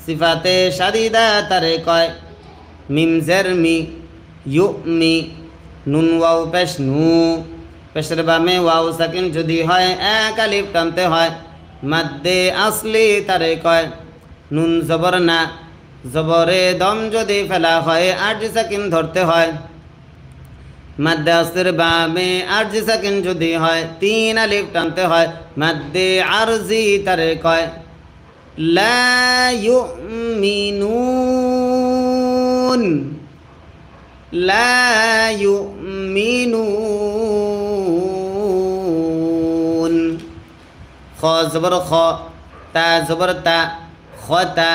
সিফাতে শাদিদা তারে কয় মিম জের মি ইউ মি নুন ওয়াও পেশ নু পেশের বামে ওয়াও সাকিন যদি হয় এক আলিফ টানতে হয় মাদ্দে আসলি তারে কয় নুন জবর না জবরে দম যদি ফেলা হয় আরজি সাকিন ধরতে হয় মাদ্দে আসলের বামে আরজি সাকিন যদি হয় তিন আলিফ টানতে হয় মাদ্দে আরজি তারে কয় লা ইউমিনুন লা ইউমিনুন খ জবর খ তা জবর তা খতা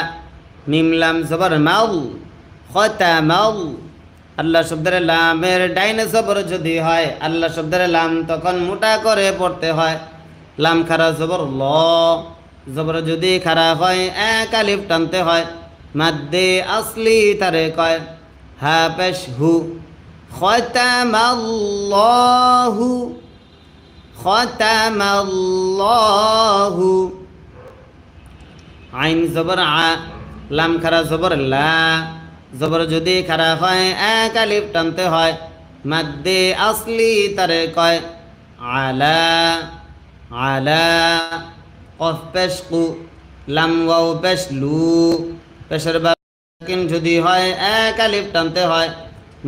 মিম লাম জবর মাউ খতা মাউ আল্লাহ শব্দের লামের ডাইনে জবর যদি হয় আল্লাহ শব্দের লাম তখন মোটা করে পড়তে হয় লাম খারা জবর ল জবর যদি খারা হয় এক আলিফ টানতে হয় মাদ্দে আসলি তারে কয় হা পেশ হু খতামাল্লাহু খতামাল্লাহু আইন জবর আ লাম খারা জবর লা জবর যদি খারা হয় এক আলিফ টানতে হয় মাদ্দে আসলি তারে কয় আলা আলা কফ পেশ কু লাম ওয়াও পেশ লু পেশের বাকিন যদি হয় এক আলিফ টানতে হয়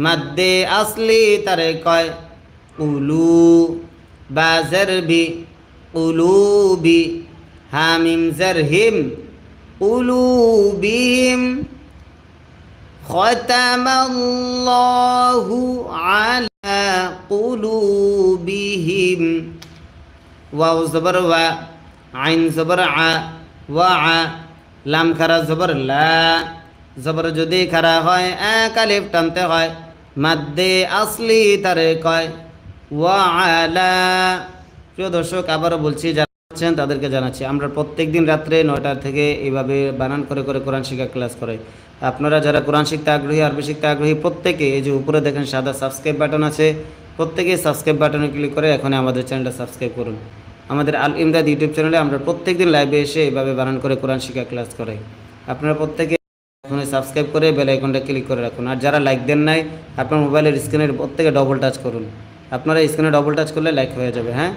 মাদ্দে আসলি তারে কয় উলু বা জের বি উলুবি হামিম জের হিম উলুবিহিম ختم الله على قلوبهم واو زبر و عين زبر ع وع লাম খারা জবর লা জবর যদি খারা হয় এক আলিফ টানতে হয় মাদ্দে আসলি তারে কয় ওয়া আলা প্রিয় দর্শক আবারও বলছি যারা আছেন তাদেরকে জানাচ্ছি আমরা প্রত্যেক দিন রাত্রে 9টা থেকে এইভাবে বানান করে করে কোরআন শিক্ষা ক্লাস করে আপনারা যারা কোরআন শিখতে আগ্রহী আরবি শিখতে আগ্রহী প্রত্যেকে এই যে উপরে দেখেন সাদা সাবস্ক্রাইব বাটন আছে প্রত্যেকে সাবস্ক্রাইব বাটনে ক্লিক করে এখন আমাদের চ্যানেলটা সাবস্ক্রাইব করুন আমাদের আল ইমদাদ ইউটিউব চ্যানেলে আমরা প্রত্যেকদিন লাইভে এসে এইভাবে বানান করে কোরআন শিক্ষা ক্লাস করাই আপনারা প্রত্যেকে এখন সাবস্ক্রাইব করে বেল আইকনটা ক্লিক করে রাখুন আর যারা লাইক দেন নাই আপনার মোবাইলের স্ক্রিনের প্রত্যেকে ডবল টাচ করুন আপনারা স্ক্রিনে ডবল টাচ করলে লাইক হয়ে যাবে হ্যাঁ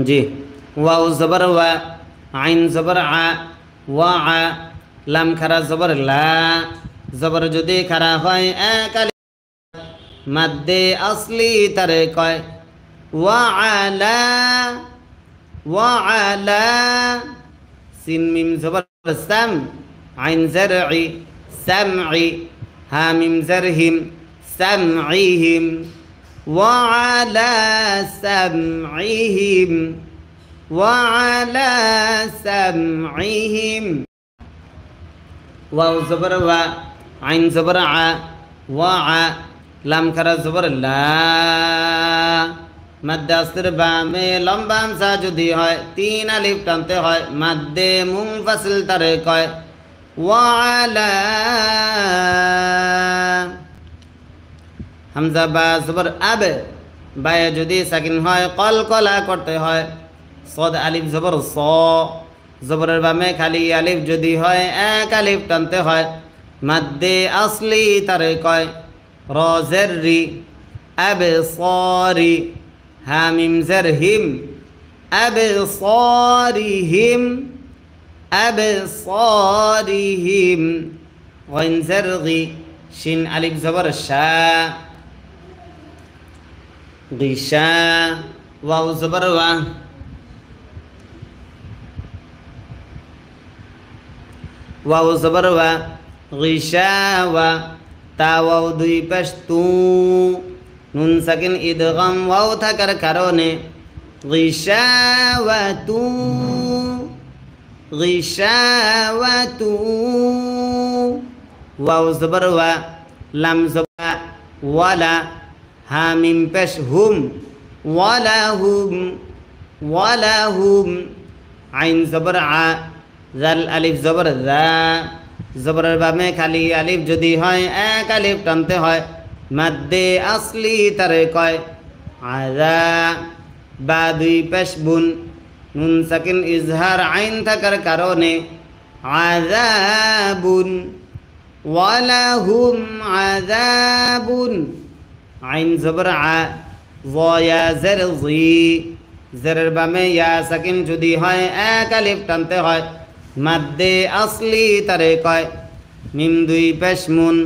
জি ওয়াও জবর ওয়া আইন জবর আ ওয়া আ লাম খারা জবর লা জবর যদি খারা হয় এক আলিফ মাদ্দে আসলি তারে কয় ওয়া আলা সিন মিম জবর সাম আইন জারঈ সামঈ হা মিম জারহিম সামঈহিম ওয়া আলা সামঈহিম ওয়া আলা সামঈহিম ওয়াও জবর ওয়া আইন জবর আ ওয়া আ লাম খারা জবর লা মাদ্দে আসলের বামে লম্বা হামজা যদি হয় তিন আলিফ টানতে হয় মাদ্দে মুনফাসিল তারে কয় ওয়া আলা হামজা বা জবর আব বায়ে যদি সাকিন হয় কলকলা করতে হয় সদ আলিফ জবর স জবরের বামে খালি আলিফ যদি হয় এক আলিফ টানতে হয় মাদ্দে আসলি তারে কয় র জের রি আবসারি হা মিম জের হিম আবসারিহিম আবসারিহিম গইন জের গি শিন আলিফ জবর শা গিশা ওয়াও জবর ওয়া ওয়াও জবর ওয়া গিশাওয়া তা ওয়াও দুই পেশ তু নুন সাকিন ইদগাম ওয়াও থাকার কারণে গিশাওয়াতু গিশাওয়াতু ওয়াও জবর ওয়া লাম জবর ওয়ালা হা মিম পেশ হুম ওয়ালা হুম আইন জবর আ জাল আলিফ জবর যা জবরের বামে খালি আলিফ যদি হয় এক আলিফ টানতে হয় মাদ্দে আসলি তারে কয় আযা বা দুই পেশ বুন নুন সাকিন ইজহার আইন থাকার কারণে আযাবুন ওয়ালাহুম আযাবুন আইন জবর আ ওয়া জের জি জেরের বামে ইয়া সাকিন যদি হয় এক আলিফ টানতে হয় মাদ্দে আসলি তারে কয় মিম দুই পেশ মুন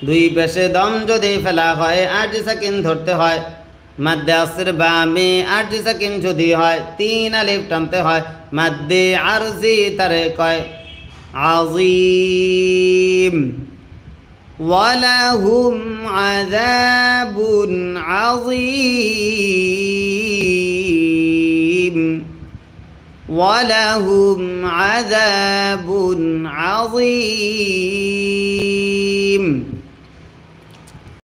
দুই পেশে দম যদি ফেলা হয় 8 সেকেন্ড ধরতে হয় মাদ্দে আসর বামে 8 সেকেন্ড যদি হয় 3 আলিফ টানতে হয় মাদ্দে আরজি তারে কয় আজিম ওয়ালাহুম আযাবুন আযীম ওয়ালাহুম আযাবুন আযীম